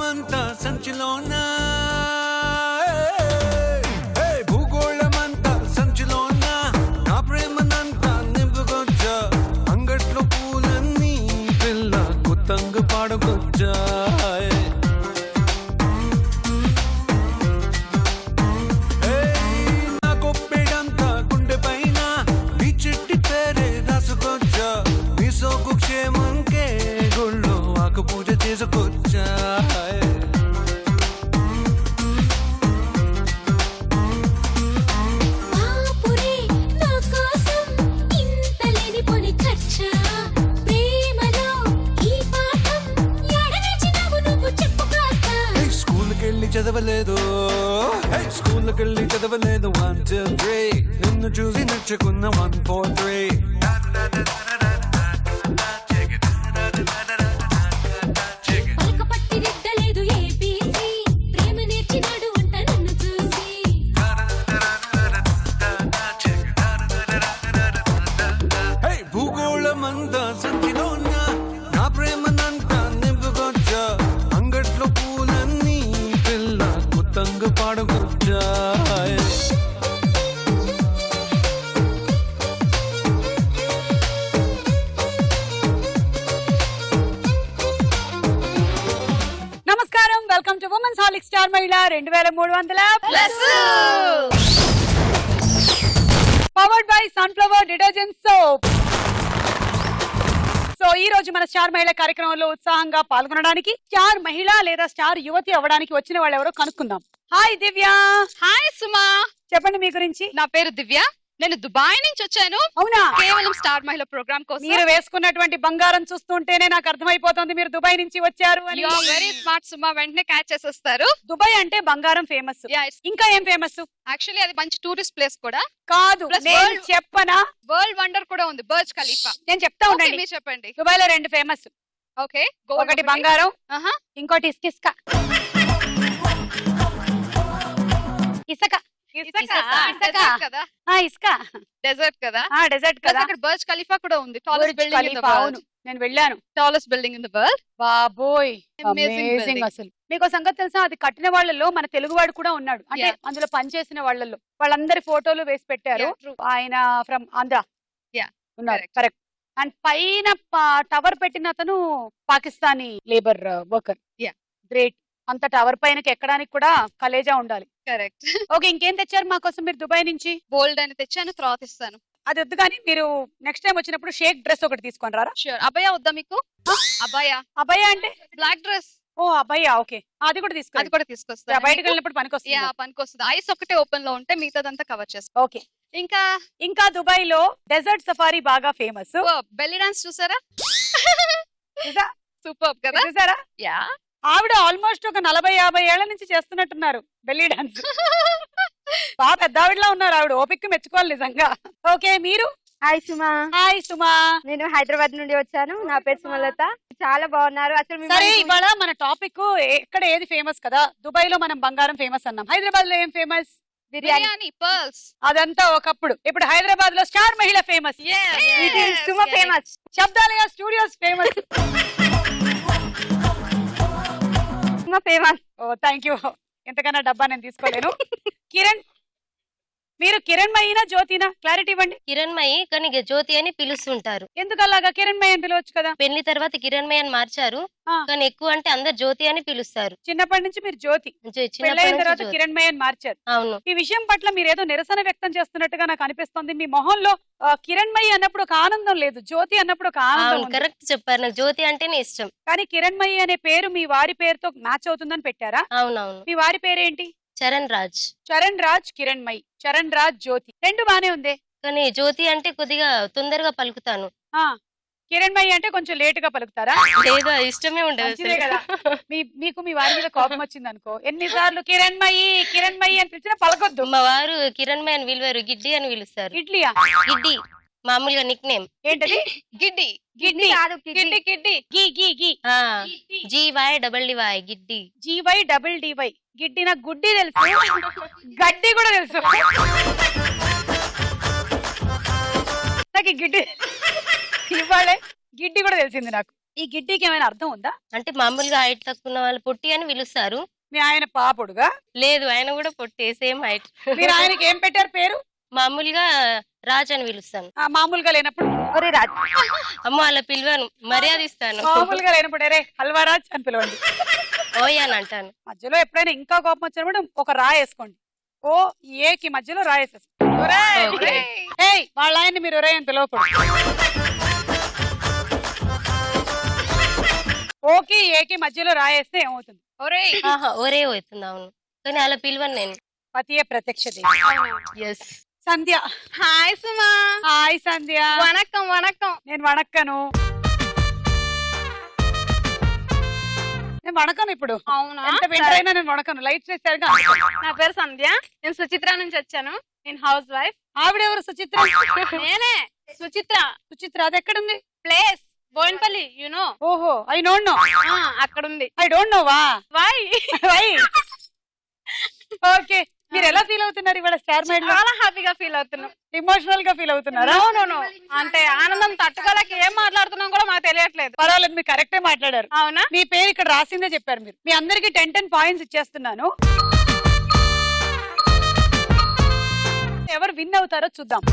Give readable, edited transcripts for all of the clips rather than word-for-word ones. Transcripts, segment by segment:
భూగోళమంతా సంచిలోన భూగోళమంతా సంచిలోన నా ప్రేమనంతా నింపుకొచ్చా అంగట్లో పూలన్నీ పిల్ల కొత్తంగా పాడుకొచ్చా క్షేమంకే గుళ్ళో ఆకు పూజ చేసుకొచ్చా స్కూల్కెళ్ళి చదవలేదు స్కూల్కెళ్ళి చదవలేదు 1 2 3 నిన్ను చూసి నచ్చుకున్న 1 4 3 భూగోళమంతా సంచిలోన నా ప్రేమనంతా నింపుకొచ్చా అంగట్లో పూలన్నీ పిల్ల కొత్తంగా పాడుకొచ్చా నమస్కారం, వెల్కమ్ టు ఉమెన్స్ హాలిక్ స్టార్ మహిళ 2300+. Powered by sunflower detergent soap. So ఈ రోజు మన స్టార్ మహిళ కార్యక్రమంలో ఉత్సాహంగా పాల్గొనడానికి స్టార్ మహిళ లేదా స్టార్ యువతి అవ్వడానికి వచ్చిన వాళ్ళు ఎవరో కనుక్కుందాం. హాయ్ దివ్య. హాయ్ సుమా. చెప్పండి మీ గురించి. నా పేరు దివ్య, నేను దుబాయ్ నుంచి వచ్చాను. అవునా? కేవలం స్టార్ మహిళ ప్రోగ్రామ్ కోసం. మీరు వేసుకున్నటువంటి బంగారం చూస్తుంటేనే నాకు అర్థమైపోతుంది మీరు దుబాయ్ నుంచి వచ్చారు అని. యు ఆర్ వెరీ స్మార్ట్ సుమా, వెంటనే క్యాచ్ చేసేస్తారు. దుబాయ్ అంటే బంగారం ఫేమస్. ఇంకా ఏం ఫేమస్? యాక్చువల్లీ అది మంచి టూరిస్ట్ ప్లేస్ కూడా కాదు. నేను చెప్పనా, వరల్డ్ వండర్ కూడా ఉంది, బర్జ్ ఖలీఫా. నేను చెప్తా ఉండండి. మీరు చెప్పండి. దుబాయ్ లో 2 ఫేమస్. ఓకే, ఒకటి బంగారం, ఇంకోటి ఇసుక. ఇసుక డెజర్ట్ కదా. డెజర్ట్ కదా. అక్కడ బర్జ్ ఖలీఫా కూడా ఉంది, tallest building in the world. నేను వెళ్ళాను. Tallest building in the world. బాబోయ్, అమేజింగ్. అసలు మీకు సంగతి తెలుసా, అది కట్టిన వాళ్ళలో మన తెలుగువాడు కూడా ఉన్నాడు. అంటే అందులో పనిచేసిన వాళ్ళలో వాళ్ళందరి ఫోటోలు వేసి పెట్టారు. ఆయన ఫ్రమ్ ఆంధ్ర ఉన్నారు. కరెక్ట్. అండ్ పైన టవర్ పెట్టిన అతను పాకిస్తానీ లేబర్ వర్కర్. గ్రేట్. అంత టవర్ పైన ఎక్కడానికి కూడా కలేజా ఉండాలి. కరెక్ట్. ఓకే, ఇంకేం తెచ్చారు మా కోసం మీరు దుబాయ్ నుంచి? గోల్డ్ అని తెచ్చాను, తర్వాత ఇస్తాను. అది వద్దు కానీ మీరు నెక్స్ట్ టైం వచ్చినప్పుడు షేక్ డ్రెస్ ఒకటి తీసుకొని రారా? షూర్. అభయ వద్దా మీకు? అభయ అంటే బ్లాక్ డ్రెస్. ఓ అభయ, ఓకే, అది కూడా తీసుకో. అది కూడా తీసుకొస్తా. బయటకు వెళ్ళినప్పుడు పనికొస్తుంది. ఐస్ ఒకటే ఓపెన్ లో ఉంటే మిగతాదంతా కవర్ చేస్తా. ఓకే. ఇంకా దుబాయ్ లో డెజర్ట్ సఫారీ బాగా ఫేమస్. బెల్లీ డాన్స్ చూసారా? సూపర్ కదా. చూసారా? ఆవిడ ఆల్మోస్ట్ ఒక 40-50 ఏళ్ల నుంచి చేస్తున్నట్టున్నారు బెల్లీ డాన్స్. బాగా పెద్ద ఆవిడలా ఉన్నారు ఆవిడ. ఓపిక మెచ్చుకోవాలి నిజంగా. ఓకే, మీరు? హాయ్ సుమా. హాయ్ సుమా. నేను హైదరాబాద్ నుండి వచ్చాను. నా పేరు సుమలత. చాలా బాగున్నారు అసలు. సరే, ఇవాళ మన టాపిక్ ఎక్కడ ఏది ఫేమస్ కదా. దుబాయ్ లో మనం బంగారం ఫేమస్ అన్నాం. హైదరాబాద్ లో ఏం ఫేమస్? బిర్యానీ, పర్ల్స్. అదంతా ఒకప్పుడు. ఇప్పుడు హైదరాబాద్ లో star Mahila famous. Suma famous. Shabdalaya studios famous. Famous. Oh thank you. ఎంతకన్నా డబ్బా నేను తీసుకోలేను. కిరణ్, మీరు కిరణ్మయినా జ్యోతినా? క్లారిటీ ఇవ్వండి. కిరణ్మయి, కానీ జ్యోతి అని పిలుస్తుంటారు. ఎందుకు అలాగా? కిరణ్మయి అని పిలవచ్చు కదా. పెళ్లి తర్వాత కిరణ్మయి అని మార్చారు, కానీ ఎక్కువ అంటే అందరు జ్యోతి అని పిలుస్తారు. చిన్నప్పటి నుంచి మీరు జ్యోతి, పెళ్ళైన తర్వాత కిరణ్మయి అని మార్చారు. అవును. ఈ విషయం పట్ల మీరు ఏదో నిరసన వ్యక్తం చేస్తున్నట్టుగా నాకు అనిపిస్తుంది. మీ మొహంలో కిరణ్మయి అన్నప్పుడు ఒక ఆనందం లేదు, జ్యోతి అన్నప్పుడు ఒక ఆనందం. కరెక్ట్ చెప్పారు, నాకు జ్యోతి అంటేనే ఇష్టం. కానీ కిరణ్మయి అనే పేరు మీ వారి పేరుతో మ్యాచ్ అవుతుందని పెట్టారా? అవునవును. మీ వారి పేరేంటి? చరణ్ రాజ్. చరణ్ రాజ్ కిరణ్మయి, చరణ్ రాజ్ జ్యోతి, రెండు బానే ఉంది. కానీ జ్యోతి అంటే కొద్దిగా తొందరగా పలుకుతాను, కిరణ్మయి అంటే కొంచెం లేట్ గా పలుకుతారా? ఏదో ఇష్టమే ఉండదు కదా. మీకు మీ వారి మీద కోపం వచ్చింది అనుకో, ఎన్నిసార్లు కిరణ్మయి కిరణ్మయి అని పిలిచినా పలకొద్దు. మా వారు కిరణ్మయి అని పిలువారు, గిడ్డి అని పిలుస్తారు. ఇడ్లీయా? గిడ్డి మామూలుగా నిక్ నేమ్. ఏంటది? గిడ్డి. గిడ్డి కాదు, గిడ్డి గిడ్డి. గి గి గి. GY గిడ్డి. GY గిడ్డి. నాకు గుడ్డి తెలుసు, గడ్డి కూడా తెలుసు. నాకు గిడ్డి ఇవ్వాలే, గిడ్డి కూడా తెలిసింది నాకు. ఈ గిడ్డీకి ఏమైనా అర్థం ఉందా? అంటే మామూలుగా హైట్ తక్కువ ఉన్న వాళ్ళు పొట్టి అని పిలుస్తారు. మీ ఆయన పాపుడుగా? లేదు, ఆయన కూడా పొట్టి, సేమ్ హైట్. మీరు ఆయనకి ఏం పెట్టారు పేరు? మామూలుగా రాజ్ అని పిలుస్తాను. మామూలుగా లేనప్పుడు ఒరే రాజ్. అమ్మ అలా పిలవను, మర్యాద ఇస్తాను. మామూలుగా లేనప్పుడు అరే హల్వారాజ్ అని పిలవండి. ఓయ్ అని అంటాను. మధ్యలో ఎప్పుడైనా ఇంకా కోపం వచ్చినప్పుడు ఒక రాయి వేసుకోండి. ఓ ఏకి మధ్యలో రాయి వేసేసుకోండి. ఏయ్ వాళ్ళ ఆయన్ని మీరు ఒరే అని పిలవకూడదు. ఓకి ఏకి మధ్యలో రాయేస్తే ఏమవుతుంది? ఒరే అవుతుంది. అవును, కానీ అలా పిలవను నేను. పతియే ప్రత్యక్ష ఎస్. సంధ్య. హాయ్ సుమా. హాయ్ సంధ్య. వణక్కం వణక్కం. నేను వణక్కను. నేను వణకను ఇప్పుడు. అవునా? ఎంత వింటర్ అయినా నేను వణకను. లైట్ చేశారు. నా పేరు సంధ్య, నేను సుచిత్ర నుంచి వచ్చాను. నేను హౌస్ వైఫ్. ఆవిడెవరు? సుచిత్ర. నేనే సుచిత్ర. సుచిత్ర అది ఎక్కడుంది? Place Boinpally, you know. ఓహో, ఐ డోంట్ నో. అక్కడ ఉంది. ఐ డోంట్ నో వా. వై? వై? ఓకే, మీరు ఎలా ఫీల్ అవుతున్నారు ఇవాళ స్టార్ మైడ్ లో? చాలా హ్యాపీగా ఫీల్ అవుతున్నాం. ఎమోషనల్ గా ఫీల్ అవుతున్నారా? నో అంటే ఆనందం తట్టుకోలేక ఏం మాట్లాడుతున్నాం కూడా మాకు తెలియట్లేదు. పర్వాలేదు, మీరు కరెక్టే మాట్లాడారు. అవునా? మీ పేరు ఇక్కడ రాసిందే చెప్పారు మీరు. మీ అందరికి 10 పాయింట్స్ ఇచ్చేస్తున్నాను. ఎవరు విన్ అవుతారో చూద్దాం.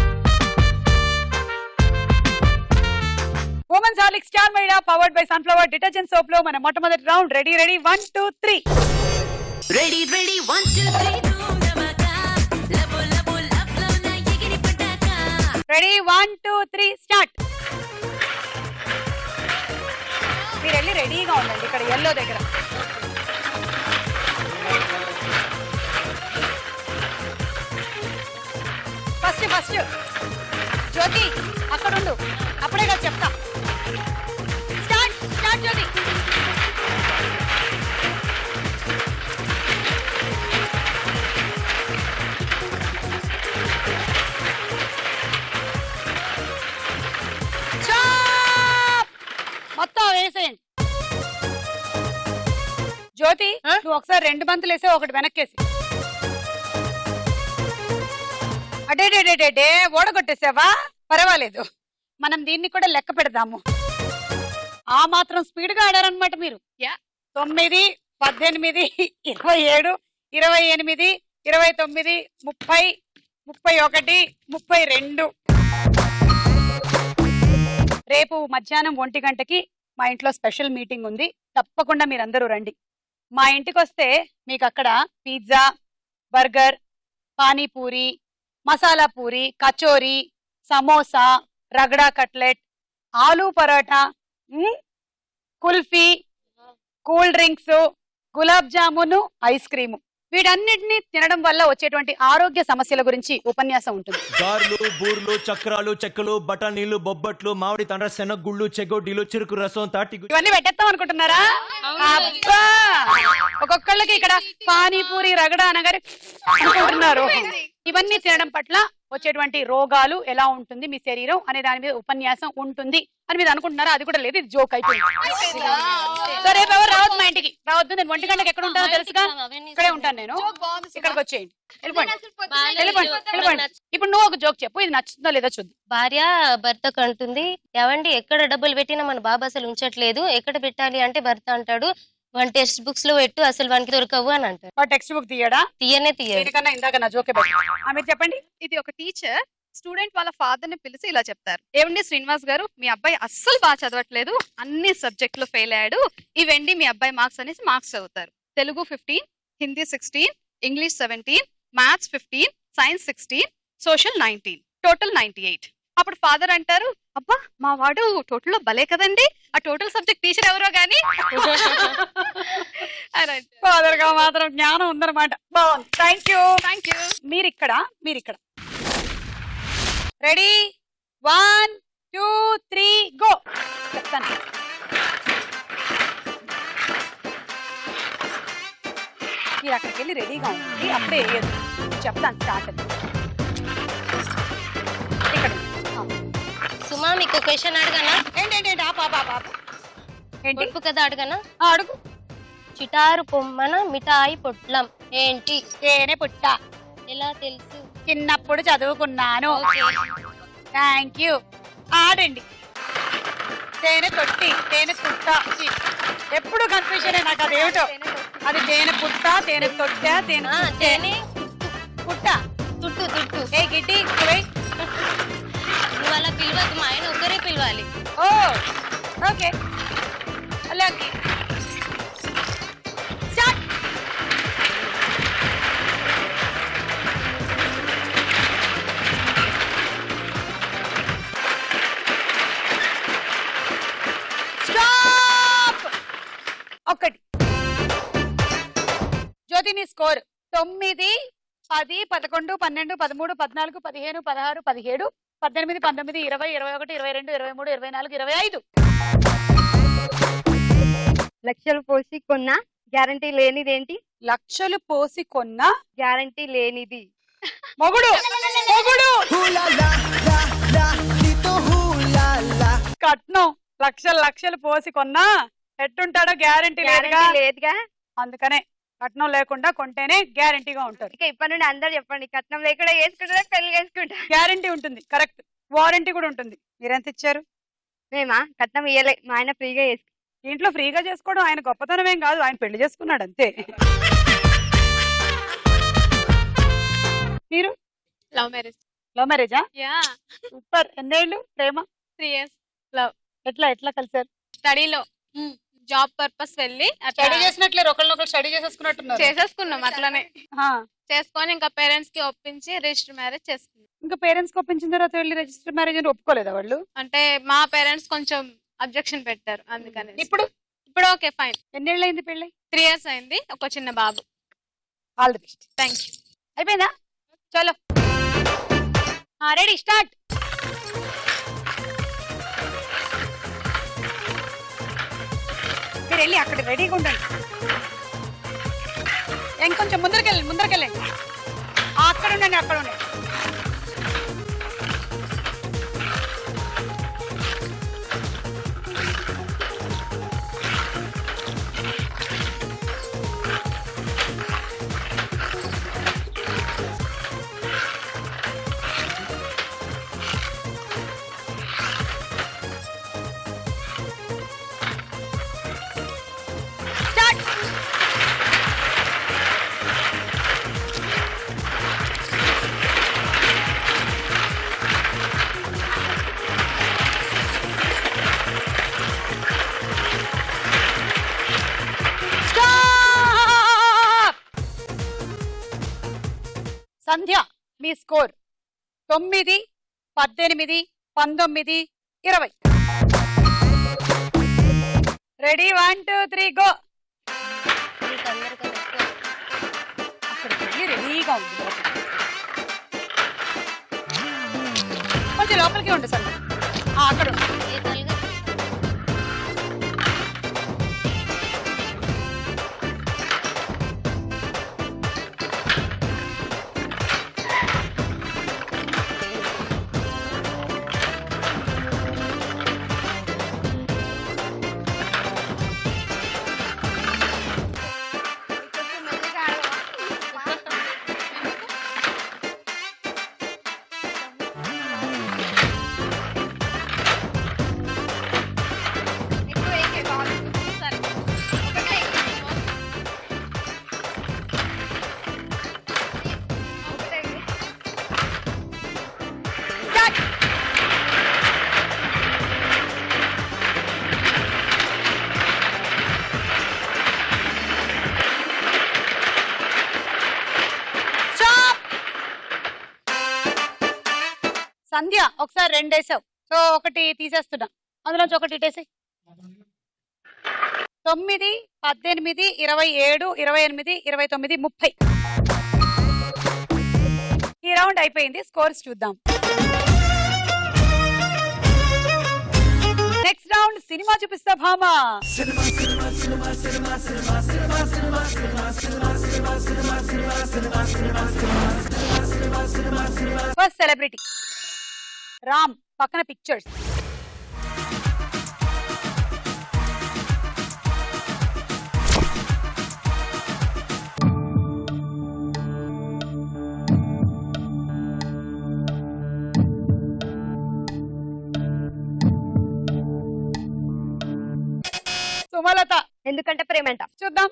ఉమెన్స్ హార్లిక్స్ స్టార్ మైడా powered by sunflower detergent soap లో మన మొట్టమొదటి round. Ready 1 2 3. Ready 1 2 3 ready 1 2 3 start. మీరు వెళ్ళి రెడీగా ఉండండి ఇక్కడ ఎల్లో దగ్గర. ఫస్ట్ జ్యోతి అక్కడ ఉండు, అప్పుడే కదా చెప్తా. స్టార్ట్ జ్యోతి. మొత్తం వేసేయండి. జ్యోతి నువ్వు ఒకసారి 2 బంతులు వేసే, ఒకటి వెనక్కేసి. అడే ఓడగొట్టేసావా? పర్వాలేదు, మనం దీన్ని కూడా లెక్క పెడదాము. ఆ మాత్రం స్పీడ్ గా ఆడారనమాట మీరు. 9 18 27 28 29 30 31 32. రేపు మధ్యాహ్నం 1 గంటకి మా ఇంట్లో స్పెషల్ మీటింగ్ ఉంది. తప్పకుండా మీరందరూ రండి. మా ఇంటికి వస్తే మీకు అక్కడ pizza, burger, panipuri, masala puri, kachori, samosa, ragda cutlet, aloo paratha, kulfi, cool drinks, gulab jamun, ice cream, వీటన్నిటిని తినడం వల్ల వచ్చేటువంటి ఆరోగ్య సమస్యల గురించి ఉపన్యాసం ఉంటుంది. గార్లు, బూర్లు, చక్రాలు, చెక్కలు, బఠానీలు, బొబ్బట్లు, మామిడి తండ్ర, శనగుళ్ళు, చెగోడీలు, చెరుకు రసం, తాటి ఇవన్నీ పెట్టేస్తాం అనుకుంటున్నారా? అబ్బా, ఒక్కొక్కళ్ళకి ఇక్కడ పానీపూరి, రగడ అనగానే అనుకుంటున్నారు. ఇవన్నీ తినడం పట్ల వచ్చేటువంటి రోగాలు ఎలా ఉంటుంది మీ శరీరం అనే దాని మీద ఉపన్యాసం ఉంటుంది అని మీరు అనుకుంటున్నారా? అది కూడా లేదు, ఇది జోక్ అయిపోయింది. సో రేపు ఎవరు రావద్దు, మా ఇంటికి రావద్దు. నేను 1 గంటకి ఎక్కడ ఉంటానో తెలుసుగా, ఇక్కడే ఉంటాను నేను. ఇక్కడికి వచ్చేయండి, వెళ్ళిపోండి. ఇప్పుడు నువ్వు ఒక జోక్ చెప్పు, ఇది నచ్చుతుందో లేదో చూద్దాం. భార్య భర్తకు అంటుంది, ఏవండి ఎక్కడ డబ్బులు పెట్టినా మన బాబు అసలు ఉంచట్లేదు, ఎక్కడ పెట్టాలి అంటే భర్త అంటాడు, వన్ టెక్స్ట్ బుక్స్ లో పెట్టు, అసలు వానికి దొరకవు అని అంటారు. టెక్స్ట్ బుక్ తీయడా? తీయడు. దీనికన్నా ఇందాక నా జోకే మీరు చెప్పండి. ఇది ఒక టీచర్ స్టూడెంట్ వాళ్ళ ఫాదర్ ని పిలిచి ఇలా చెప్తారు, ఏమండి శ్రీనివాస్ గారు, మీ అబ్బాయి అస్సలు బాగా చదవట్లేదు, అన్ని సబ్జెక్ట్ లో ఫెయిల్ అయ్యాడు, ఇవండి మీ అబ్బాయి మార్క్స్ అనేసి మార్క్స్ చదువుతారు. Telugu 15, Hindi 16, English 17, maths 15, science 16, social 19, total 98. అప్పుడు ఫాదర్ అంటారు, అబ్బా మా వాడు టోటల్ లో భలే కదండి, ఆ టోటల్ సబ్జెక్ట్ టీచర్ ఎవరో గానీ. ఫాదర్ గా మాత్రం జ్ఞానం ఉందన్నమాట. బాగుంది, థ్యాంక్ యూ. మీరిక్కడ రెడీ 1 2 3 గో. చెప్తాను. మీరు అక్కడికి వెళ్ళి రెడీగా ఉండండి, అప్పుడే వేయదు. చెప్తాను స్టార్ట్ అది. ఇక్కడ సుమా మీకు క్వశ్చన్ అడగనా? ఏంటి ఏంటి పొడుపు కదా అడగనా? అడుగు. చిటారు కొమ్మన మిఠాయి పొట్లం ఏంటి? తేనె పుట్ట. ఎలా తెలుసు? చిన్నప్పుడు చదువుకున్నాను. ఓకే. Thank you. ఆడండి. తేనె తొట్టి, తేనె తుట్ట. ఛీ, ఎప్పుడు కన్ఫ్యూజన్ నాకు అదేమిటో. అది తేనె పుట్ట, తేనె తొట్ట, తేనె తేనె పుట్ట. తుట్టు తుట్టు. ఏ గిట్టి ఇటువై. నువ్వు అలా పిలవద్దు, మా ఆయన ఒక్కరే పిలవాలి. ఓ ఓకే అలాగే. స్టార్ట్. స్టాప్. ఒకటి. జ్యోతి నీ స్కోర్ 9, 10, 11, 12, 13, 14, 15, 16, 17, 18, 19, 20, 21, 22, 23, 24, 25. లక్షలు పోసి కొన్న గ్యారంటీ లేనిదేంటి? లక్షలు పోసి కొన్న గ్యారంటీ లేనిది. మొగుడు. మొగుడు కట్నం. లక్షలు పోసి కొన్నా ఎట్టుంటాడో గ్యారంటీ లేదుగా. గ్యారంటీ లేదుగా. అందుకనే కట్నం లేకుండా కొంటేనే గ్యారంటీగా ఉంటారు. ఇక ఇప్పటి నుండి అందరు చెప్పండి, కట్నం లేకుండా వేసుకుంటారా పెళ్లి చేసుకుంటా? గ్యారంటీ ఉంటుంది. కరెక్ట్. వారంటీ కూడా ఉంటుంది. మీరెంత ఇచ్చారు? మేమా కట్నం ఇయ్యలే, మా ఆయన ఫ్రీగా వేసుకుంటాం. ఇంట్లో ఫ్రీగా చేసుకోవడం ఆయన గొప్పతనం ఏం కాదు, ఆయన పెళ్లి చేసుకున్నాడు అంతే. మీరు లవ్ మ్యారేజ్. లవ్ మ్యారేజా? యా. సూపర్. ఎన్నేళ్ళు ప్రేమ? 3 years. ఎట్లా కలిసారు? స్టడీలో జాబ్ పర్పస్ వెళ్ళి స్టడీ చేసినట్లే ఒకళ్ళనొకళ్ళు స్టడీ చేసేసుకున్నట్టున్నారు. చేసేసుకున్నాం అట్లనే. ఆ, చేసుకొని ఇంకా పేరెంట్స్ కి ఒప్పించి రిజిస్టర్ మ్యారేజ్ చేసుకున్నాం. ఇంకా పేరెంట్స్ కి ఒప్పించిన తర్వాత వెళ్ళి రిజిస్టర్ మ్యారేజ్ అని ఒప్పుకోలేదా వాళ్ళు? అంటే మా పేరెంట్స్ కొంచెం అబ్జెక్షన్ పెట్టారు అందుకని. ఇప్పుడు ఓకే ఫైన్. ఎన్నేళ్ళు అయింది పెళ్ళి? 3 years అయింది. ఒక చిన్న బాబు. All the best. Thank you. అయిపోయిందా? చలో రెడీ స్టార్ట్. మీరు వెళ్ళి అక్కడ రెడీగా ఉండండి. ఇంకొంచెం ముందరకెళ్ళండి. అక్కడ ఉండండి. సంధ్య మీ స్కోర్ 9, 18, 19, 20. Ready 1, 2, 3 go. అక్కడికి వెళ్ళి రెడీగా ఉంది. కొంచెం లోపలికి ఉండు సంధ్య. అక్కడ ఉండు. సంధ్య ఒకసారి 2 వేసావు. సో ఒకటి తీసేస్తున్నా. అందులోంచి ఒకటి ఇటేసి. 9, 18, 27, 28, 29, 30. ఈ రౌండ్ అయిపోయింది. స్కోర్స్ చూద్దాం. నెక్స్ట్ రౌండ్ సినిమా చూపిస్తా భామా. ఫస్ట్ సెలబ్రిటీ రామ్, పక్కన పిక్చర్స్. ఎందుకంటే ప్రేమంట. చూద్దాం.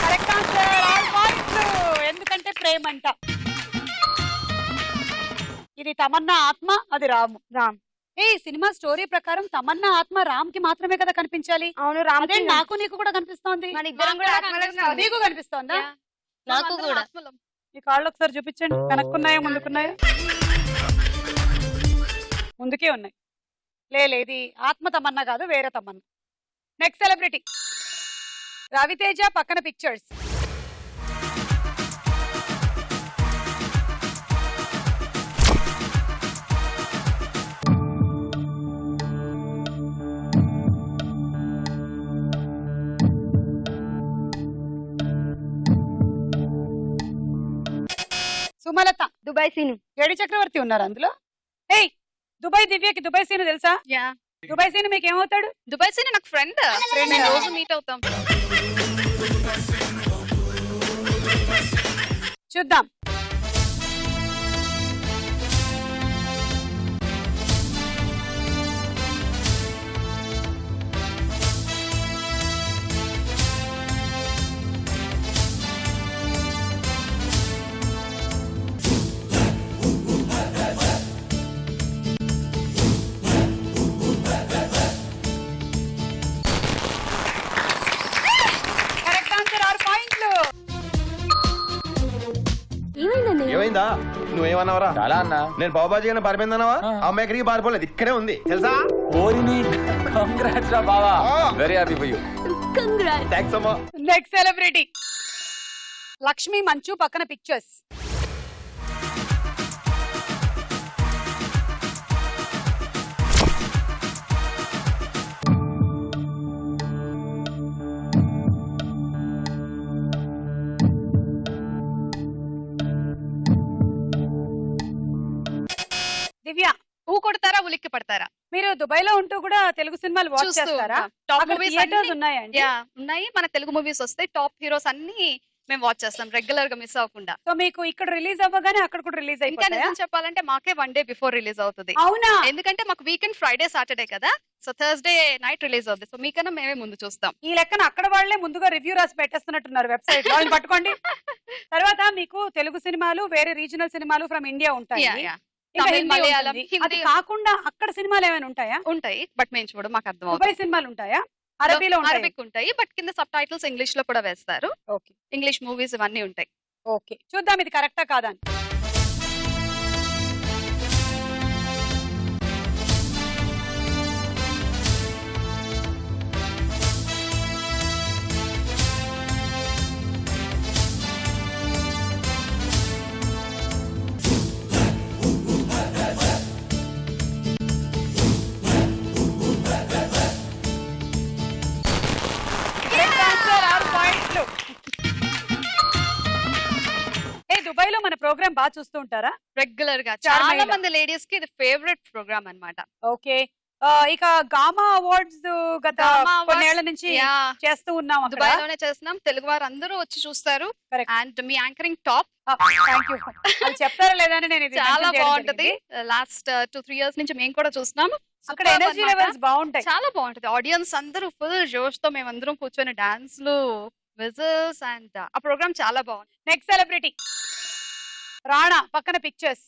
Correct answer. All points. ఎందుకంటే ప్రేమంట. ఇది తమన్నా ఆత్మ, అది రాము. రామ్. ఏ సినిమా స్టోరీ ప్రకారం తమన్నా ఆత్మ రామ్ కి మాత్రమే కదా కనిపించాలి. అవును రామ్. అదే నాకు నీకు కూడా కనిపిస్తోంది. మన ఇద్దరం కూడా ఆత్మలుగా ఉన్నాం. నీకు కనిపిస్తోందా? Yeah. నాకు మేమందరం కూడా. ఆత్మలం. ఈ కాళ్ళు ఒకసారి చూపించండి. వెనక్కున్నాయా ముందుకున్నాయా? ముందుకే ఉన్నాయి. లేదు ఇది ఆత్మ తమన్నా కాదు, వేరే తమన్నా. నెక్స్ట్ సెలబ్రిటీ రవితేజ పక్కన పిక్చర్స్. సుమలత. దుబాయ్ సీను. ఏడి చక్రవర్తి ఉన్నారు అందులో. ఏయ్ దుబాయ్ దివ్యకి దుబాయ్ సీను తెలుసా? Yeah. దుబాయ్ సీను మీకు ఏమవుతాడు? దుబాయ్ సీన్ నాకు ఫ్రెండ్. Friend. మేము రోజు మీట్ అవుతాం. చూద్దాం. Correct answer. 6 పాయింట్లు. ఏమైందా? నువ్వేమన్నావరా? చాలా అన్నా. నేను బాబాజీ అని పారిపోయిందన్నావా? అమ్మాయి ఎక్కడికి పారిపోలేదు, ఇక్కడే ఉంది తెలుసా? ఓరిని కంగ్రాట్స్ రా బావా. Very happy for you. Thanks అమ్మా. నెక్స్ట్ సెలబ్రిటీ లక్ష్మి మంచు పక్కన పిక్చర్స్. దివ్య ఊ కొడతారా ఉలిక్కి పడతారా? మీరు దుబాయ్ లో ఉంటూ కూడా తెలుగు సినిమాలు వాచ్ చూస్తూ చేస్తారా? ఉంటాం. టాప్ అక్కడ మూవీస్ థియేటర్స్ ఉన్నాయండి. యా ఉన్నాయి. మన తెలుగు మూవీస్ వస్తాయి. టాప్ హీరోస్ అన్ని మేము వాచ్ చేస్తాం రెగ్యులర్ గా మిస్ అవ్వకుండా. సో మీకు ఇక్కడ రిలీజ్ అవ్వగానే అక్కడ కూడా రిలీజ్ ఇంకా అయిపోతాయా? నిజం చెప్పాలంటే మాకే 1 డే బిఫోర్ రిలీజ్ అవుతుంది. అవునా? ఎందుకంటే మాకు వీకెండ్ ఫ్రైడే సాటర్డే కదా, సో థర్స్డే నైట్ రిలీజ్ అవుతుంది. సో మీకన్నా మేమే ముందు చూస్తాం. ఈ లెక్కన అక్కడ వాళ్ళే ముందుగా రివ్యూ రాసి పెట్టేస్తున్నట్టున్నారు వెబ్సైట్. వాళ్ళని పట్టుకోండి. తర్వాత మీకు తెలుగు సినిమాలు, వేరే రీజనల్ సినిమాలు ఫ్రమ్ ఇండియా ఉంటాయి. యా యా ఇంకా తమిళ్, హిందీ మలయాళం, ఉంటుంది. హిందీ అది కాకుండా అక్కడ సినిమాలు ఏమైనా ఉంటాయా? ఉంటాయి, బట్ మేము చూడ మాకు అర్థం అవుతుంది. దుబాయ్ సినిమాలు ఉంటాయా? అరబీలో ఉంటాయి. అరబిక్ ఉంటాయి, బట్ కింద సబ్ టైటిల్స్ ఇంగ్లీష్ లో కూడా వేస్తారు. ఓకే ఇంగ్లీష్ మూవీస్ ఇవన్నీ ఉంటాయి. ఓకే చూద్దాం ఇది కరెక్టా కాదా అని. దుబాయ్ లో మన ప్రోగ్రామ్ బాగా చూస్తూ ఉంటారా? రెగ్యులర్ గా చాలా చాలా మహిళ. మంది లేడీస్ కి ఇది ఫేవరెట్ ప్రోగ్రామ్ అన్నమాట. ఓకే ఇక గామా అవార్డ్స్ గత గామా అవార్డ్స్, కొన్నేళ్ల నుంచి యా, చేస్తూ ఉన్నాం అక్కడ. దుబాయ్ లోనే చేస్తున్నాం. తెలుగు వారు అందరూ వచ్చి చూస్తారు. Correct. And me anchoring top. Thank you. అది చెప్తారా లేదా అని నేను ఇది చాలా mention చేయడం బాగుంటది. జరిగింది. లాస్ట్ 2-3 ఇయర్స్ నుంచి మేము కూడా చూస్తున్నాం. అక్కడ Superb ఎనర్జీ అన్నమాట. లెవెల్స్ బాగుంటాయి. చాలా బాగుంటది. ఆడియన్స్ అందరూ ఫుల్ జోష్ తో మేమందరం కూర్చొని డాన్స్లు, విజిల్స్ అండ్ ఆ ప్రోగ్రామ్ చాలా బాగుంది. నెక్స్ట్ సెలబ్రిటీ రాణా పక్కన పిక్చర్స్.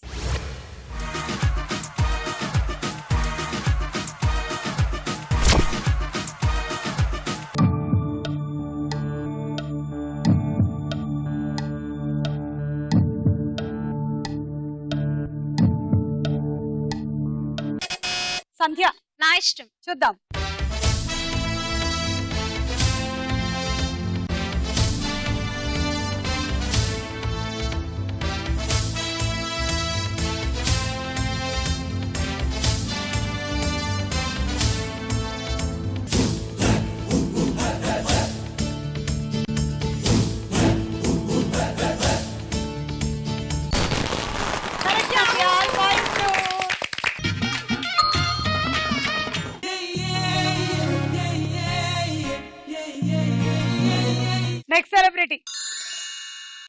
సంధ్య. నా ఇష్టం. చూద్దాం.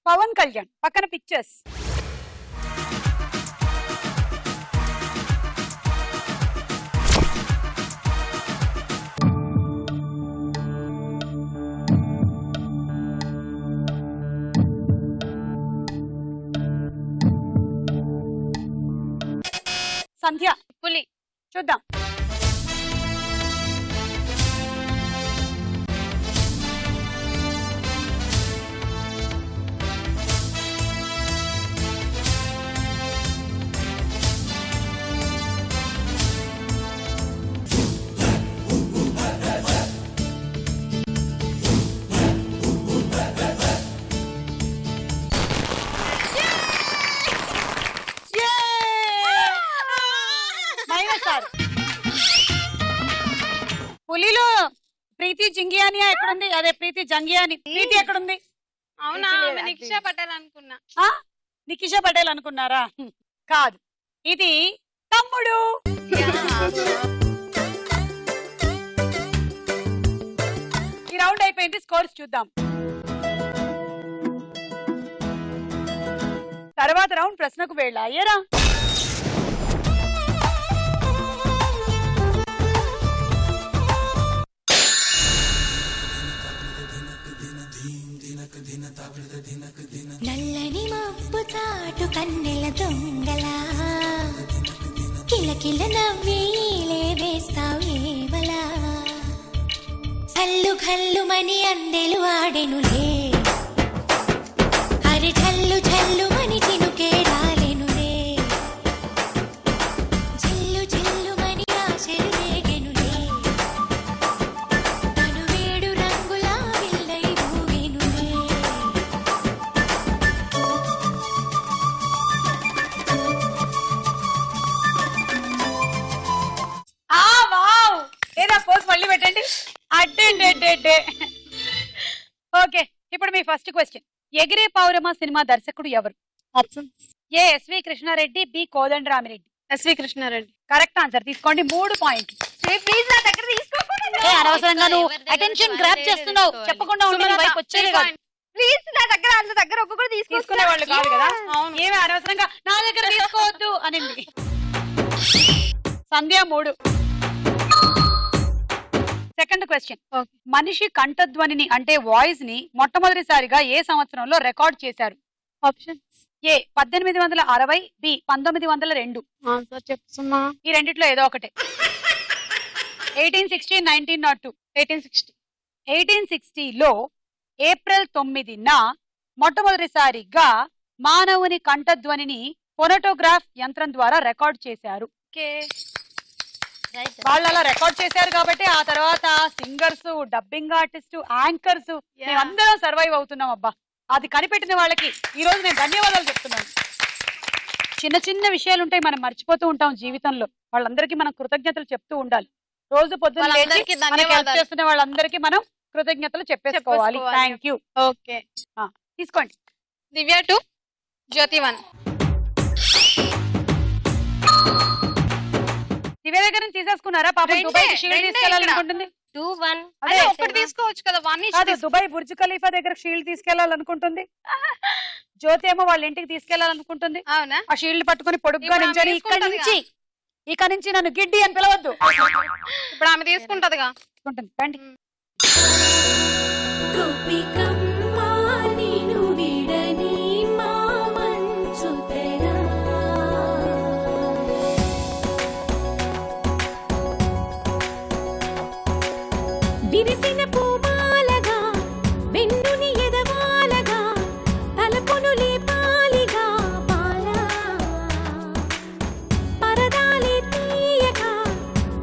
పవన్ కళ్యాణ్ పక్కన పిక్చర్స్. సంధ్య పులి. చూద్దాం. పులిలో ప్రీతి జింగియానియా ఎక్కడుంది? అదే ప్రీతి జంగియాని. ప్రీతి ఎక్కడుంది? అవునా, నిక్షా పటేల్ అనుకున్నా. నికిషా పటేల్ అనుకున్నారా? కాదు, ఇది తమ్ముడు. ఈ రౌండ్ అయిపోయింది, స్కోర్స్ చూద్దాం. తర్వాత రౌండ్ ప్రశ్నకు వేళ. అయ్యారా? నల్లని మబ్బు చాటు కన్నెల దొంగలా కిలకిల నవ్వేలే వేస్తావు ఏవలా చల్లు ఘల్లుమని అందెలు ఆడెనులే అరి ఝల్లు ఝల్లుమని చినుకే రాలెనులే జిల్లు జిల్లుమని ఆశలు రేగెనులే తను వేడు రంగులా విల్లై ఊగెనులే. ఏదా పోస్ట్ మళ్ళీ పెట్టండి. అడ్డే. ఓకే, ఇప్పుడు మీ ఫస్ట్ క్వశ్చన్. ఎగిరే పౌరమ సినిమా దర్శకుడు ఎవరు? A SV Krishna Reddy, B Kodandarami Reddy. SV Krishna Reddy. Correct answer. తీసుకోండి 3 పాయింట్లు. ప్లీజ్ నా దగ్గర తీసుకోకూడదు. అనవసరంగా నువ్వు అటెన్షన్ గ్రాప్ చేస్తున్నావు. చెప్పకుండా ఉండి నా వైపు వచ్చేది కాదు. ప్లీజ్ నా దగ్గర ఒక్కొక్కరు తీసుకునే వాళ్ళు కాదు కదా. ఏమి అనవసరంగా నా దగ్గర తీసుకోవద్దు అనింది. సంధ్య 3. Second question. మనిషి కంఠధ్వనిని అంటే వాయిస్ ని మొట్టమొదటిసారిగా ఏ సంవత్సరంలో రికార్డ్ చేశారు? ఆప్షన్స్. ఏ 1860, బి 1902. ఆన్సర్ చెప్తున్నా. ఈ రెండిట్లో ఏదో ఒకటే. 1860, 1902. 1860. 1860లో ఏప్రిల్ 9న మొట్టమొదటిసారిగా మానవుని కంఠధ్వనిని ఫోనోటోగ్రాఫ్ యంత్రం ద్వారా రికార్డ్ చేశారు. వాళ్ళు అలా రికార్డ్ చేశారు కాబట్టి ఆ తర్వాత సింగర్స్, డబ్బింగ్ ఆర్టిస్ట్, యాంకర్స్ మేమందరం సర్వైవ్ అవుతున్నాం. అబ్బా, అది కనిపెట్టిన వాళ్ళకి ఈ రోజు నేను ధన్యవాదాలు చెప్తున్నాను. చిన్న చిన్న విషయాలు ఉంటాయి, మనం మర్చిపోతూ ఉంటాం జీవితంలో. వాళ్ళందరికీ మనం కృతజ్ఞతలు చెప్తూ ఉండాలి. రోజు పొద్దున్న హెల్ప్ చేస్తున్న వాళ్ళందరికీ మనం కృతజ్ఞతలు చెప్పేసుకోవాలి. Thank you. ఓకే, తీసుకోండి. దివ్య 2, జ్యోతి 1. దివ్య దగ్గర నుంచి తీసేసుకున్నారా? పాపం దుబాయ్ షీల్డ్ తీసుకెళ్లాలనుకుంటుంది. 2-1. అదే ఒక్కటి తీసుకోవచ్చు కదా. కాదు, దుబాయ్ బుర్జ్ ఖలీఫా దగ్గర షీల్డ్ తీసుకెళ్లాలనుకుంటుంది. జ్యోతి ఏమో వాళ్ళ ఇంటికి తీసుకెళ్లాలనుకుంటుంది. అవునా? ఆ షీల్డ్ పట్టుకుని పొడుగ్గా నించొని ఇక నుంచి నన్ను గిడ్డి అని పిలవద్దు. ఇప్పుడు ఆమె తీసుకుంటదిగా. తీసుకుంటుంది. రండి. విరిసిన పూమాలగా వెన్నుని ఎదవాలగా తలపును లేపాలిగా బాలా పరదాలే తీయక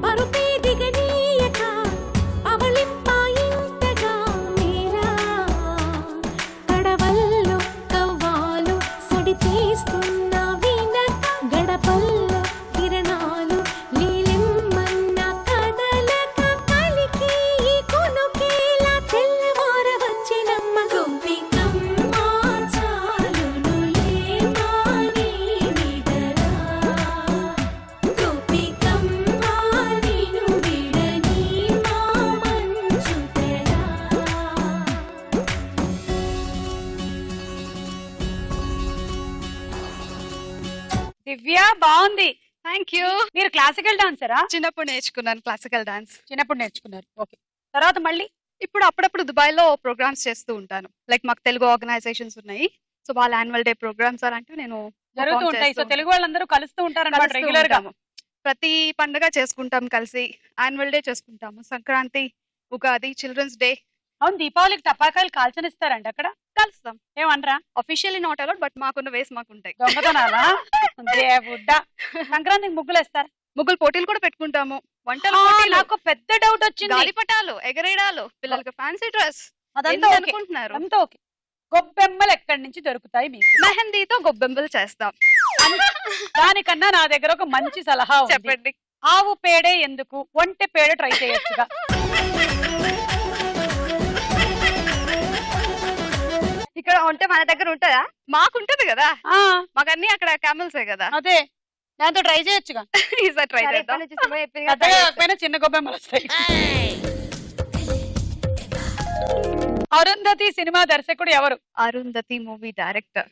పరుపే దిగనీయక అవలింప ఇంతగా దివ్య బాగుంది. Thank you. మీరు క్లాసికల్ డాన్సరా? చిన్నప్పుడు నేర్చుకున్నాను క్లాసికల్ డాన్స్. చిన్నప్పుడు నేర్చుకున్నారు. ఓకే. తర్వాత మళ్ళీ ఇప్పుడు అప్పుడప్పుడు దుబాయ్ లో ప్రోగ్రామ్స్ చేస్తూ ఉంటాను. లైక్ మాకు తెలుగు ఆర్గనైజేషన్స్ ఉన్నాయి. సో వాళ్ళ యాన్యువల్ డే ప్రోగ్రామ్స్ అలాంటివి నేను జరుగుతూ perform ఉంటాయి. సో చేస్తూ తెలుగు వాళ్ళందరూ కలుస్తూ ఉంటారన్నమాట కలుస్తూ రెగ్యులర్ గా. ఉంటాము. ప్రతి పండుగ చేసుకుంటాం కలిసి. యాన్యువల్ డే చేసుకుంటాము, సంక్రాంతి, ఉగాది, చిల్డ్రన్స్ డే. అవును, దీపావళికి టపాకాయలు కాల్చనిస్తారండి అక్కడ? కలుస్తాం. ఏమనరా? అఫీషియల్లీ నాట్ అలౌడ్, బట్ మాకున్న వేస్ మాకుంటాయి. దొంగతనాలా? దేవుడ్డా. సంక్రాంతికి ముగ్గులు వేస్తారు. ముగ్గులు పోటీలు కూడా పెట్టుకుంటాము. వంటల ఆ, పోటీలు, నాకు పెద్ద డౌట్ వచ్చింది. గాలిపటాలు, ఎగరేయడాలు, పిల్లలకి ఫ్యాన్సీ డ్రెస్ అదంతా ఓకే. అనుకుంటున్నారు. అంతా ఓకే. గొబ్బెమ్మలు ఎక్కడి నుంచి దొరుకుతాయి మీకు? మెహందీతో గొబ్బెమ్మలు చేస్తాం. దానికన్నా నా దగ్గర ఒక మంచి సలహా ఉంది. చెప్పండి. ఆవు పేడే ఎందుకు, ఒంటె పేడ ట్రై చేయొచ్చుగా. ఇక్కడ ఉంటే మన దగ్గర ఉంటుందా? మాకుంటది కదా, ఆ, మాకన్నీ అక్కడ క్యామెల్సే కదా. అదే దాంతో ట్రై చేయొచ్చుగా. ఈసారి ట్రై సరే, చేద్దాం. ఇప్పటి నుంచి సుమ చెప్పింది కదా, పెద్దగా try చేస్తా. కాకపోయినా చిన్న గొబ్బెమ్మలు వస్తాయి. అరుంధతి సినిమా దర్శకుడు ఎవరు? Arundhati movie director.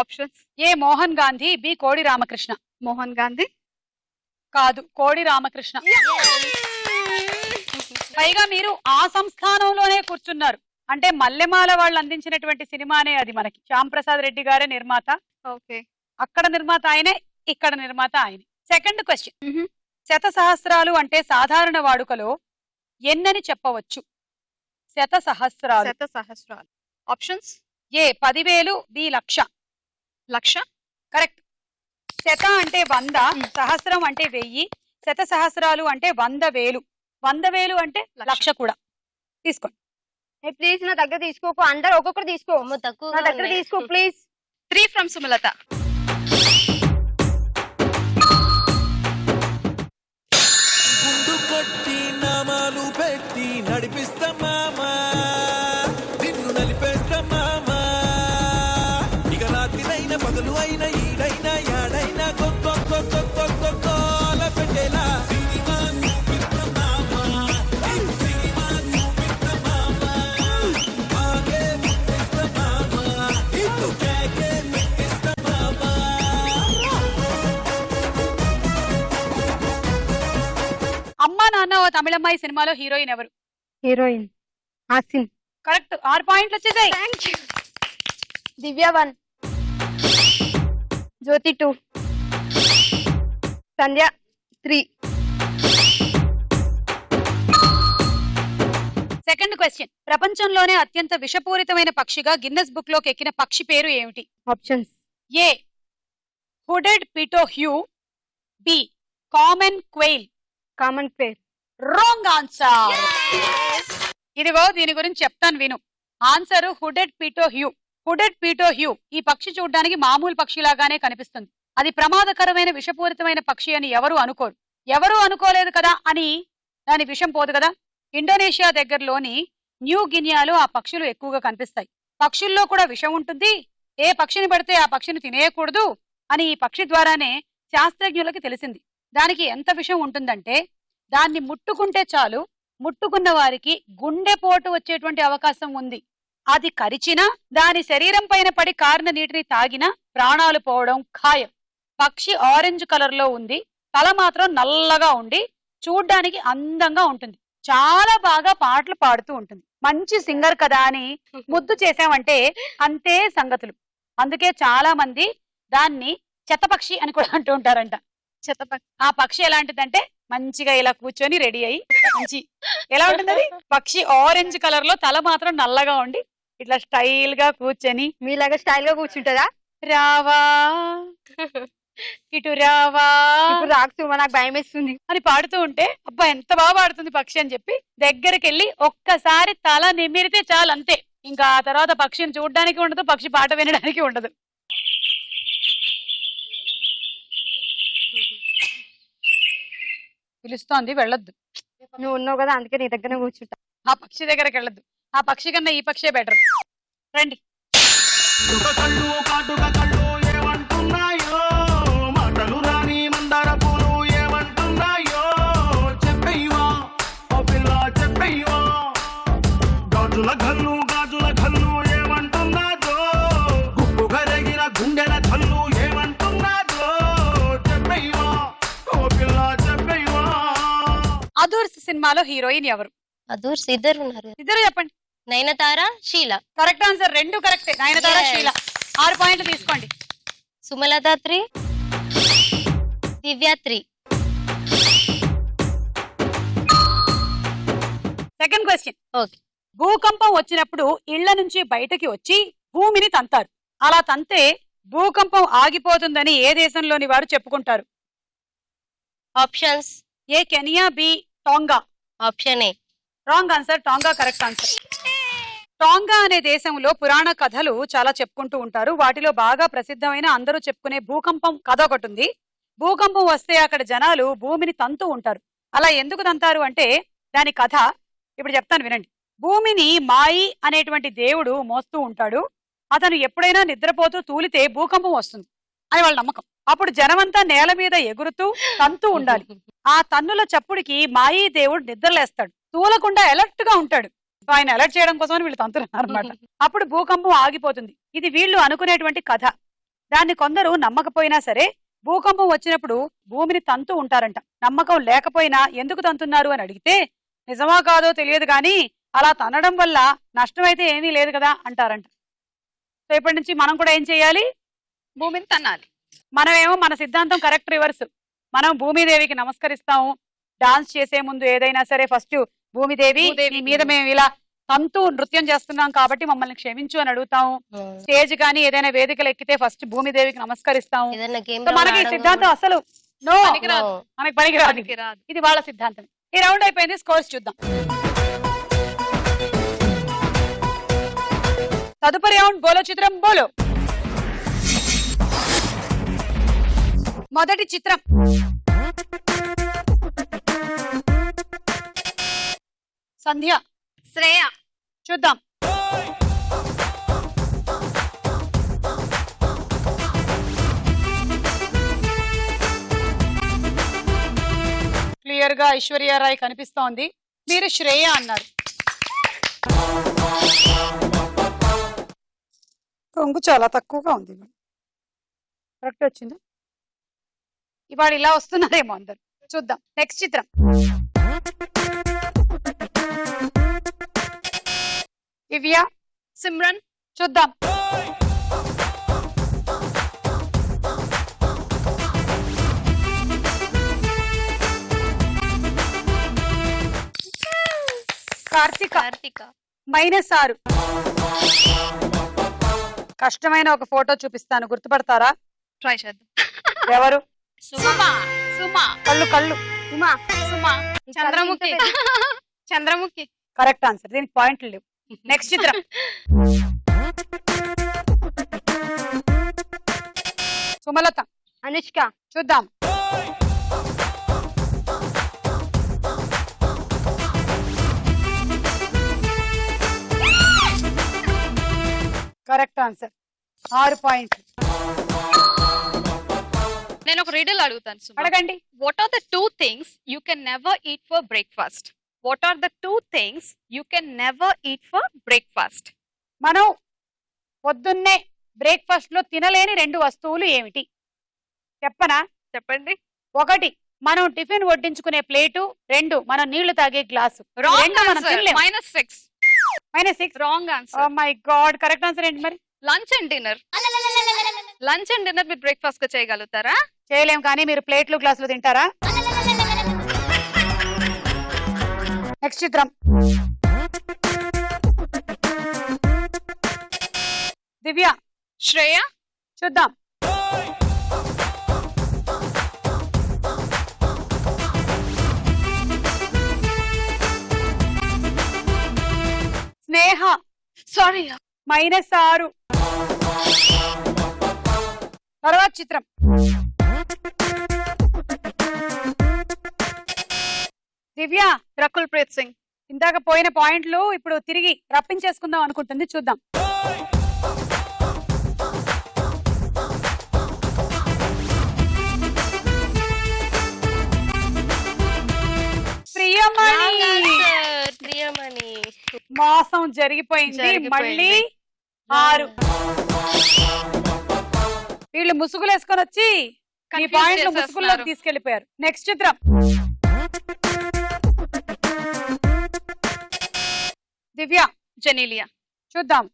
ఆప్షన్స్: ఏ మోహన్ గాంధీ, బి కోడి రామకృష్ణ. మోహన్ గాంధీ. కాదు, కోడి రామకృష్ణ. పైగా మీరు ఆ సంస్థానంలోనే కూర్చున్నారు. అంటే మల్లెమాల వాళ్ళు అందించినటువంటి సినిమానే అది మనకి. శ్యామ్ ప్రసాద్ రెడ్డి గారే నిర్మాత. ఓకే. అక్కడ నిర్మాత ఆయనే, ఇక్కడ నిర్మాత ఆయనే. Second question. శత సహస్రాలు అంటే సాధారణ వాడుకలో ఎన్నని చెప్పవచ్చు? శత సహస్రాలు. శత సహస్రాలు. ఆప్షన్స్: ఏ 10,000, బి 1,00,000. లక్ష. కరెక్ట్. శత అంటే 100, సహస్రం అంటే 1000, శత సహస్రాలు అంటే 100,000, 100,000 అంటే 1,00,000 కూడా. తీసుకోండి. ప్లీజ్ నా దగ్గర తీసుకోకు, అందరు ఒక్కొక్కరు తీసుకో. అమ్మో, తక్కువ నా దగ్గర తీసుకో ప్లీజ్. 3 ఫ్రమ్ సుమలత. గుండు కొట్టి నామాలు పెట్టి నడిపిస్తా మామా, నిన్ను నలిపేస్తా మామా. ఇక రాత్రినైనా పగలు అయినా ఈడైనా యాడైనా గొప్ప పెట్టేలా సినిమా చూపిస్తా మామా, సినిమా చూపిస్తా మామా. బాగే ముట్టిస్తా మామా, ఇటు కేకే మెట్టిస్తా మామా. అమ్మా నాన్న ఓ తమిళమ్మాయి సినిమాలో హీరోయిన్ ఎవరు? హీరోయిన్ హాసిన్. కరెక్ట్. 6 పాయింట్లు వచ్చేసాయి. దివ్య 1, జ్యోతి 2, సంధ్య 3. Second question. ప్రపంచంలోనే అత్యంత విషపూరితమైన పక్షిగా గిన్నెస్ బుక్ లోకి ఎక్కిన పక్షి పేరు ఏమిటి? Options: A hooded pitohui, B common quail. Common pear. Wrong answer. ఇదిగో దీని గురించి చెప్తాను విను. Answer hooded pitohui. Hooded pitohui ఈ పక్షి చూడడానికి మామూలు పక్షిలాగానే కనిపిస్తుంది. అది ప్రమాదకరమైన విషపూరితమైన పక్షి అని ఎవరు అనుకోరు. ఎవరు అనుకోలేదు కదా అని దాని విషం పోదు కదా. ఇండోనేషియా దగ్గరలోని న్యూ గినియాలో ఆ పక్షులు ఎక్కువగా కనిపిస్తాయి. పక్షుల్లో కూడా విషం ఉంటుంది. ఏ పక్షిని పడితే ఆ పక్షిని తినేయకూడదు అని ఈ పక్షి ద్వారానే శాస్త్రజ్ఞులకి తెలిసింది. దానికి ఎంత విషం ఉంటుందంటే దాన్ని ముట్టుకుంటే చాలు, ముట్టుకున్న వారికి గుండెపోటు వచ్చేటువంటి అవకాశం ఉంది. అది కరిచినా దాని శరీరం పైన పడి కారిన నీటిని తాగినా ప్రాణాలు పోవడం ఖాయం. పక్షి ఆరెంజ్ కలర్ లో ఉంది, తల మాత్రం నల్లగా ఉండి చూడ్డానికి అందంగా ఉంటుంది. చాలా బాగా పాటలు పాడుతూ ఉంటుంది. మంచి సింగర్ కదా అని ముద్దు చేసామంటే అంతే సంగతులు. అందుకే చాలా మంది దాన్ని చెత్తపక్షి అని కూడా అంటూ ఉంటారంట. శతపక్షి. ఆ పక్షి ఎలాంటిదంటే మంచిగా ఇలా కూర్చొని రెడీ అయ్యి మంచి ఎలా ఉంటుంది అది? పక్షి ఆరెంజ్ కలర్ లో, తల మాత్రం నల్లగా ఉండి ఇట్లా స్టైల్ గా కూర్చొని మీలాగా స్టైల్ గా కూర్చుంటదా? రావా ఇటు రావా ఇప్పుడు రాకు సుమ, నాకు భయం వేస్తుంది అని పాడుతూ ఉంటే అబ్బా ఎంత బాగా పాడుతుంది పక్షి అని చెప్పి దగ్గరికి వెళ్ళి ఒక్కసారి తల నిమిరితే చాలు, అంతే. ఇంకా ఆ తర్వాత పక్షిని చూడడానికి ఉండదు, పక్షి పాట వినడానికి ఉండదు. పిలుస్తోంది, వెళ్ళొద్దు. నువ్వు ఉన్నావు కదా, అందుకే నీ దగ్గర కూర్చుంటా. ఆ పక్షి దగ్గరికి వెళ్ళొద్దు. ఆ పక్షి కన్నా ఈ పక్షే బెటర్. రండి. కళ్ళు కాటుక కళ్ళు ఏమంటున్నాయో, మాటలు రాని మందార పూలు ఏమంటున్నాయో, చెప్పయ్యవా ఓ పిల్ల చెప్పయ్యవా. గాజుల గల్లు ఏమంటున్నాదో, గుప్పు గరగిన గుండెల చల్లు ఏమంటున్నా సినిమాలో హీరోయిన్ ఎవరు? అదూర్స్ ఇద్దరు ఉన్నారు. ఇద్దరు చెప్పండి. నయనతార, షీల. కరెక్ట్ ఆన్సర్, రెండు కరెక్టే. నయనతార, Yes. షీల. 6 పాయింట్లు తీసుకోండి. సుమలత 3, దివ్య 3. Second question. ఓకే. భూకంపం వచ్చినప్పుడు ఇళ్ల నుంచి బయటకి వచ్చి భూమిని తంతారు. అలా తంతే భూకంపం ఆగిపోతుందని ఏ దేశంలోని వారు చెప్పుకుంటారు? Options. A Kenya, B Tonga. Option A. Wrong answer, Tonga correct answer. Tonga అనే దేశంలో పురాణ కథలు చాలా చెప్పుకుంటూ ఉంటారు. వాటిలో బాగా ప్రసిద్ధమైన అందరూ చెప్పుకునే భూకంపం కథ ఒకటి ఉంది. భూకంపం వస్తే అక్కడ జనాలు భూమిని తంతూ ఉంటారు. అలా ఎందుకు తంతారు అంటే దాని కథ ఇప్పుడు చెప్తాను వినండి. భూమిని మాయి అనేటువంటి దేవుడు మోస్తూ ఉంటాడు. అతను ఎప్పుడైనా నిద్రపోతూ తూలితే భూకంపం వస్తుంది అని వాళ్ళ నమ్మకం. అప్పుడు జనమంతా నేల మీద ఎగురుతూ తంతూ ఉండాలి. ఆ తన్నుల చప్పుడికి మాయి దేవుడు నిద్రలేస్తాడు. తూలకుండా అలర్ట్ గా ఉంటాడు. ఆయన అలర్ట్ చేయడం కోసం వీళ్ళు తంతున్నారు అనమాట. అప్పుడు భూకంపం ఆగిపోతుంది. ఇది వీళ్ళు అనుకునేటువంటి కథ. దాన్ని కొందరు నమ్మకపోయినా సరే భూకంపం వచ్చినప్పుడు భూమిని తంతూ ఉంటారంట. నమ్మకం లేకపోయినా ఎందుకు తంతున్నారు అని అడిగితే నిజమా కాదో తెలియదు కానీ అలా తనడం వల్ల నష్టం అయితే ఏమీ లేదు కదా అంటారంట. సో ఇప్పటి నుంచి మనం కూడా ఏం చేయాలి? భూమిని తన్నాలి. మనమేమో మన సిద్ధాంతం కరెక్ట్ రివర్స్. మనం భూమిదేవికి నమస్కరిస్తాము. డాన్స్ చేసే ముందు ఏదైనా సరే ఫస్ట్ భూమిదేవి నీ మీద మేము ఇలా తంతు నృత్యం చేస్తున్నాం కాబట్టి మమ్మల్ని క్షమించు అని అడుగుతాము. స్టేజ్ కానీ ఏదైనా వేదికలు ఎక్కితే ఫస్ట్ భూమిదేవికి నమస్కరిస్తాము. సో మనకి ఈ సిద్ధాంతం అసలు నో, మనకి పనికిరాదు. ఇది వాళ్ళ సిద్ధాంతం. ఈ రౌండ్ అయిపోయింది. స్కోర్స్ చూద్దాం. తదుపరి రౌండ్ బోలో చిత్రం బోలో. మొదటి చిత్రం సంధ్య, శ్రేయ. చూద్దాం. క్లియర్ గా ఐశ్వర్య రాయ్ కనిపిస్తోంది. మీరు శ్రేయ అన్నారు. కొంగు చాలా తక్కువగా ఉంది. కరెక్ట్ వచ్చిందా? ఇవాళ ఇలా వస్తున్నారేమో అందరు. చూద్దాం. నెక్స్ట్ చిత్రం దివ్య, సిమ్రన్. చూద్దాం. కార్తిక, -6. కష్టమైన ఒక ఫోటో చూపిస్తాను, గుర్తుపడతారా? ట్రై చేద్దాం. ఎవరు? సుమా. సుమా. కళ్ళు కళ్ళు. సుమా. సుమా. చంద్రముఖి. చంద్రముఖి. Correct answer. దీనికి పాయింట్లు లేవు. నెక్స్ట్ చిత్రం సుమలత, అనుష్క. చూద్దాం. Correct answer. 6 పాయింట్లు. నేను ఒక రీడల్ అడుగుతాను. అడగండి. What are the 2 things you can never eat for breakfast? What are the 2 things you can never eat for breakfast? మనం పొద్దున్నే బ్రేక్ఫాస్ట్ లో తినలేని 2 వస్తువులు ఏమిటి చెప్పనా? చెప్పండి. 1 మనం టిఫిన్ వడ్డించుకునే ప్లేటు, 2 మనం నీళ్లు తాగే glass. -6. -6 wrong answer. Oh my god. Correct answer ఏంటి మరి? Lunch and dinner. Lunch and dinner మీరు బ్రేక్ఫాస్ట్ గా చేయగలుగుతారా? చేయలేం, కానీ మీరు ప్లేట్లు గ్లాసులు తింటారా? నెక్స్ట్ చిత్రం దివ్య, శ్రేయ. చూద్దాం. స్నేహ, సారీ, -6. తర్వాత చిత్రం దివ్య, రకుల్ ప్రీత్ సింగ్. ఇందాక పోయిన పాయింట్లు ఇప్పుడు తిరిగి రప్పించేసుకుందాం అనుకుంటుంది. చూద్దాం. ప్రియమణి. మోసం జరిగిపోయింది. మళ్ళీ 6. వీళ్ళు ముసుగులు వేసుకొని వచ్చి ఈ పాయింట్లు ముసుగుల్లోకి తీసుకెళ్లిపోయారు. నెక్స్ట్ చిత్రం దివ్య, జెనీలియా. చూద్దాం.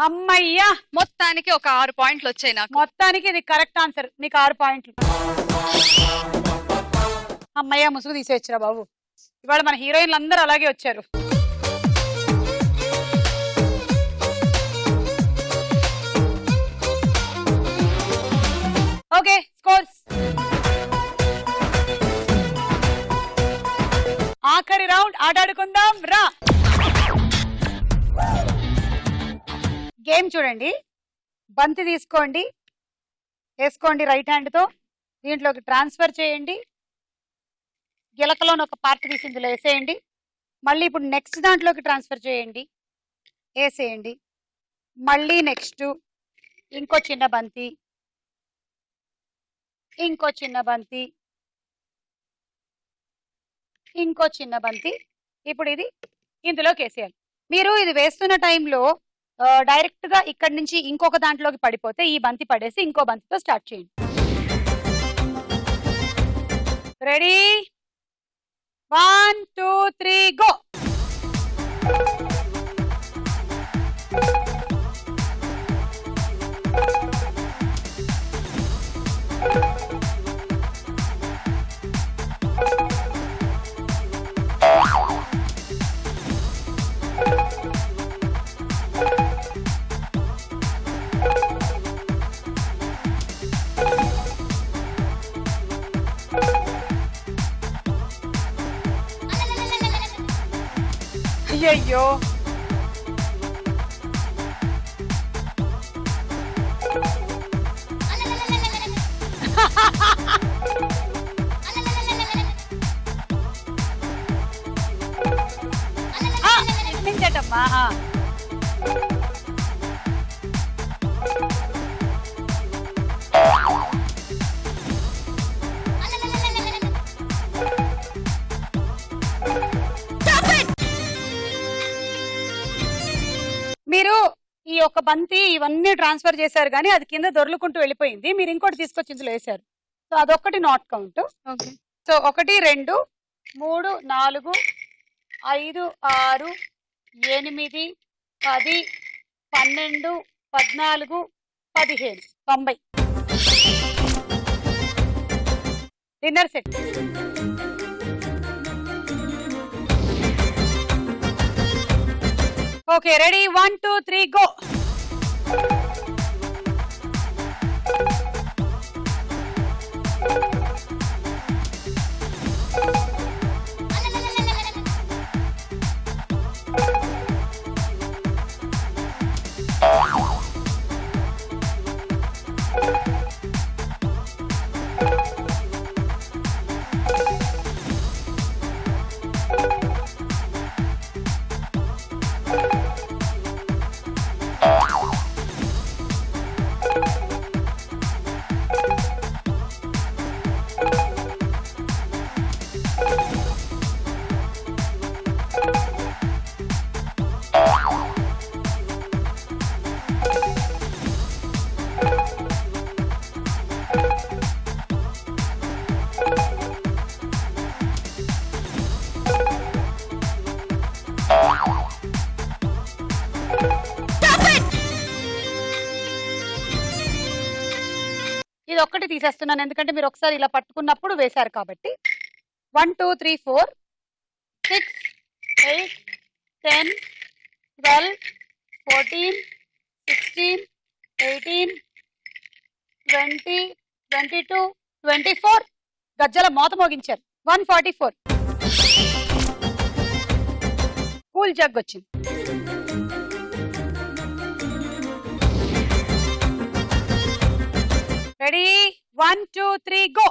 అమ్మయ్యా, మొత్తానికి ఒక 6 పాయింట్లు వచ్చాయి నాకు. మొత్తానికి ఇది కరెక్ట్ ఆన్సర్. నీకు 6 పాయింట్లు. అమ్మయ్య, ముసుగు తీసేయచ్చురా బాబు. ఇవాళ మన హీరోయిన్లు అందరూ అలాగే వచ్చారు. Okay, scores. ఆఖరి రౌండ్ ఆడాడుకుందాం రా. గేమ్ చూడండి. బంతి తీసుకోండి, వేసుకోండి రైట్ హ్యాండ్తో, దీంట్లోకి ట్రాన్స్ఫర్ చేయండి, గిలకలోని ఒక పార్ట్ తీసి ఇందులో వేసేయండి, మళ్ళీ ఇప్పుడు నెక్స్ట్ దాంట్లోకి ట్రాన్స్ఫర్ చేయండి, వేసేయండి, మళ్ళీ నెక్స్ట్ ఇంకో చిన్న బంతి, ఇంకో చిన్న బంతి, ఇంకో చిన్న బంతి. ఇప్పుడు ఇది ఇందులోకి వేసేయాలి. మీరు ఇది వేస్తున్న టైంలో డైరెక్ట్ గా ఇక్కడ నుంచి ఇంకొక దాంట్లోకి పడిపోతే ఈ బంతి పడేసి ఇంకో బంతితో స్టార్ట్ చేయండి. Ready, 1 2 3 go. అయ్యయ్యో, నించటమ్మా. మీరు ఈ ఒక బంతి ఇవన్నీ ట్రాన్స్ఫర్ చేశారు కానీ అది కింద దొర్లుకుంటూ వెళ్ళిపోయింది. మీరు ఇంకోటి తీసుకొచ్చి ఇందులో వేశారు. సో అదొక్కటి not count. So 1 2 3 4 5 6 8 10 12 14 15 90. Dinner set. Okay, ready, 1 2 3 go. ఇది ఒక్కటి తీసేస్తున్నాను ఎందుకంటే మీరు ఒకసారి ఇలా పట్టుకున్నప్పుడు వేశారు కాబట్టి. 1 2 3 4 6 8 10 12 14 16 18 20 22 24. గజ్జల మోత మోగించారు. 144. కూల్ జగ్ వచ్చింది. Ready, 1 2 3 go.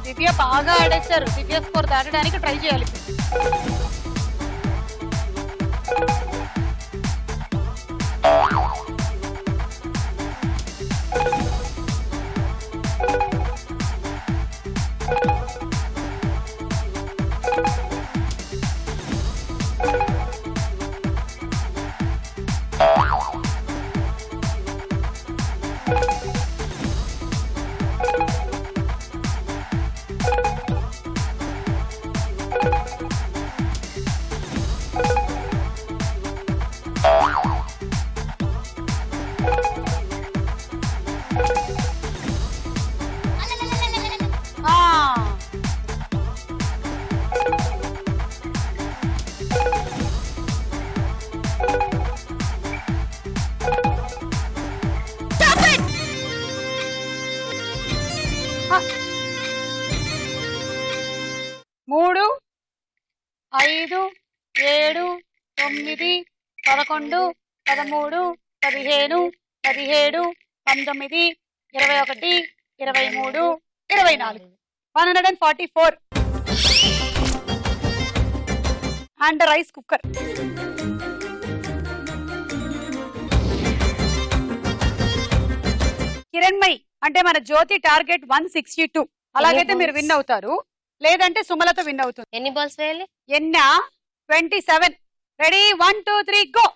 దివ్య బాగా ఆడేశారు. దివ్య స్కోర్ దాటడానికి ట్రై చేయాలి. 5, 7, 9, 11, 13, 15, 17, 19, 21, 23, 24. 144. And rice cooker. కిరణ్మయి అంటే మన జ్యోతి టార్గెట్ 162. అలాగైతే మీరు విన్ అవుతారు, లేదంటే సుమలత విన్ అవుతుంది. ఎన్ని బాల్స్ వేయాలి? ఎన్న 27. Ready 1 2 3 go.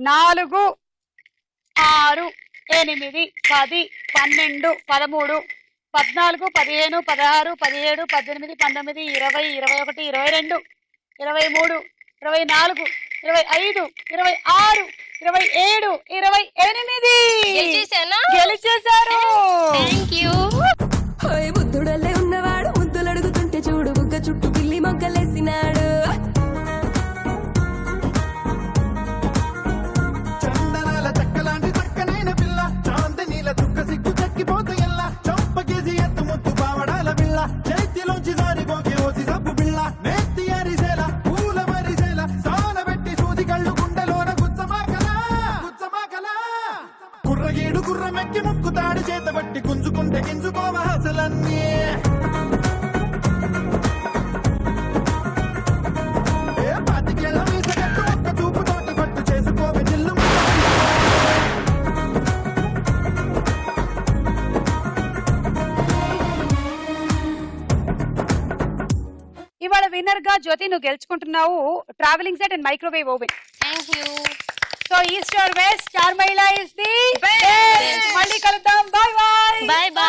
నాలుగు 6 8 10 12 13 14 15 16 17 18 19 20 21 22 23 24 25 26 27 గెలిచేశారు. Thank you. బుద్ధుడల్లే ఉన్నవాడు ముద్దులు అడుగుతుంటే చూడు బుగ్గ చుట్టూ పిల్లి మొగ్గలేసినాడు. చందనాల చక్కలాంటి చక్కనైన పిల్ల, చాందనీల చుక్క సిగ్గు చక్కిపోతే ఎల్ల, చంపకేసి ఎత్తు ముత్తు పావడాల పిల్ల, చేతిలోంచి జారిపోకే ఓసి సబ్బు పిల్ల, నెత్తి అరిసేల పూల మరిసేల, సానబెట్టి సూది కళ్ళు గుండెలోన గుచ్చమాకలా కుర్రగీడు కుర్రమెక్కి ముక్కుతాడు చేతబట్టి గుంజుకుంటే గింజుకోవ హసలన్నీ. పాతికేళ్ళ మీసగట్టు ఒక్క చూపుతోటి పట్టు చేసుకోవే జిల్లు. ఇవాళ విన్నర్ గా జ్యోతి నువ్వు గెలుచుకుంటున్నావు travelling set and microwave oven. Thank you. So east or west, star Mahila is the best. మళ్ళీ కలుద్దాం. Bye bye. Bye bye.